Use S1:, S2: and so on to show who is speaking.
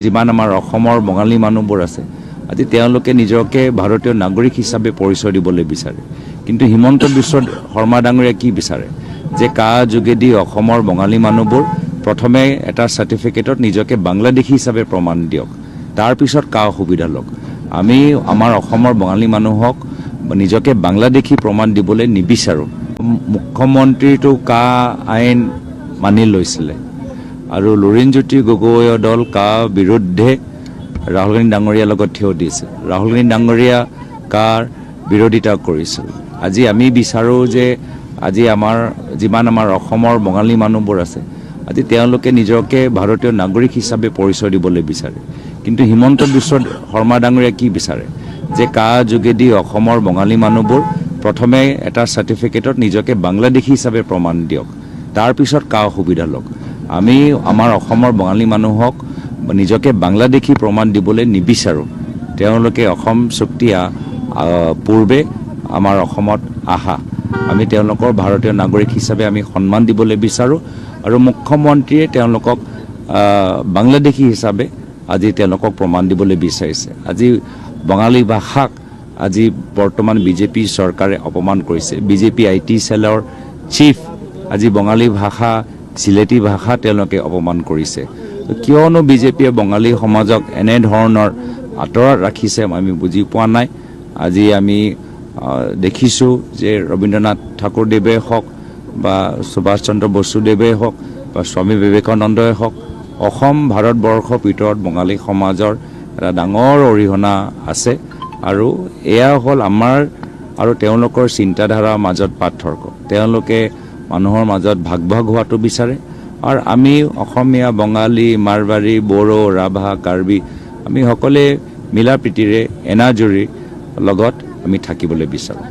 S1: যিমান আমাৰ অসমৰ বঙালী মানুহবোৰ আছে আজি তেওঁলোকে নিজকে ভাৰতীয় নাগৰিক হিচাপে পৰিচয় দিবলৈ বিচাৰে কিন্তু হিমন্ত বিশ্ব শৰ্মা ডাঙৰীয়া কি বিচাৰে যে কা যোগেদি অসমৰ বঙালী মানুহবোৰ প্ৰথমে এটা সাৰ্টিফিকেটত নিজকে বাংলাদেশী হিচাপে প্ৰমাণ দিয়ক তাৰ পিছত কা সুবিধা লওক আমি আমাৰ অসমৰ বঙালী মানুহক নিজকে বাংলাদেশী প্ৰমাণ দিবলৈ নিবিচাৰো মুখ্যমন্ত্ৰীটো কা আইন মানি লৈছিলে আৰু লুৰিণজ্যোতি গগৈৰ দল কা বিৰুদ্ধে ৰাহুল গান্ধী ডাঙৰীয়াৰ লগত থিয় দিছিল ৰাহুল গান্ধী ডাঙৰীয়া কাৰ বিৰোধিতা কৰিছিল আজি আমি বিচাৰো যে আজি আমাৰ যিমান আমাৰ অসমৰ বঙালী মানুহবোৰ আছে আজি তেওঁলোকে নিজকে ভাৰতীয় নাগৰিক হিচাপে পৰিচয় দিবলৈ বিচাৰে কিন্তু হিমন্ত বিশ্ব শৰ্মা ডাঙৰীয়া কি বিচাৰে যে কা যোগেদি অসমৰ বঙালী মানুহবোৰ প্ৰথমে এটা সাৰ্টিফিকেটত নিজকে বাংলাদেশী হিচাপে প্ৰমাণ দিয়ক তাৰ পিছত কা সুবিধা লওক আমি আমাৰ অসমৰ বঙালী মানুহক নিজকে বাংলাদেশী প্ৰমাণ দিবলৈ নিবিচাৰো তেওঁলোকে অসম চুক্তি পূৰ্বে আমাৰ অসমত আহা আমি তেওঁলোকৰ ভাৰতীয় নাগৰিক হিচাপে আমি সন্মান দিবলৈ বিচাৰো আৰু মুখ্যমন্ত্ৰীয়ে তেওঁলোকক বাংলাদেশী হিচাপে আজি তেওঁলোকক প্ৰমাণ দিবলৈ বিচাৰিছে আজি বঙালী ভাষাক আজি বৰ্তমান বিজেপি চৰকাৰে অপমান কৰিছে বিজেপি আইটি সেলৰ চিফ আজি বঙালী ভাষা সিলেটি ভাষা তেওঁলোকে অপমান কৰিছে কিয়নো বিজেপিয়ে বঙালী সমাজক এনে ধৰণৰ আঁতৰত ৰাখিছে আমি বুজি পোৱা নাই আজি আমি দেখিছোঁ যে ৰবীন্দ্ৰনাথ ঠাকুৰদেৱে হওক বা সুভাষ চন্দ্ৰ বসুদেৱে হওক বা স্বামী বিবেকানন্দই হওক অসম ভাৰতবৰ্ষৰ ভিতৰত বঙালী সমাজৰ এটা ডাঙৰ অৰিহণা আছে আৰু এয়া হ'ল আমাৰ আৰু তেওঁলোকৰ চিন্তাধাৰাৰ মাজত পাৰ্থক্য তেওঁলোকে মানুহৰ মাজত ভাগ ভাগ হোৱাটো বিচাৰে আৰু আমি অসমীয়া বঙালী মাৰৱাৰী বড়ো ৰাভা কাৰ্বি আমি সকলোৱে মিলা প্ৰীতিৰে এনাজৰীৰ লগত আমি থাকিবলৈ বিচাৰোঁ